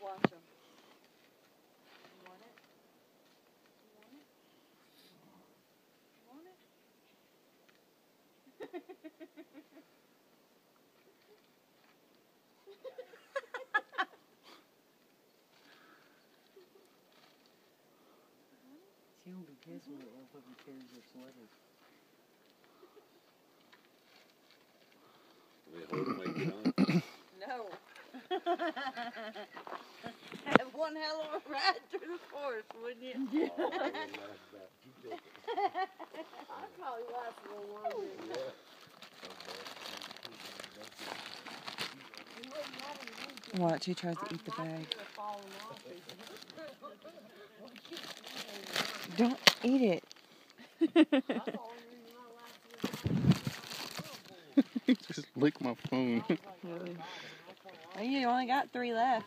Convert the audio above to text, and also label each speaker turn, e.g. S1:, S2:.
S1: Watch them. You want it? You want it? You want it?
S2: She won't be pissed when it motherfucking tears its letters.
S3: They hold them like that.
S1: No. Have one hell of a ride through the forest, wouldn't you?
S3: Oh, that wouldn't last about 2 seconds.
S1: I'd probably last a little longer.
S3: Yeah.
S2: Watch, he tries to eat the bag. Don't eat it.
S4: Just lick my phone.
S2: Really? You only got 3 left.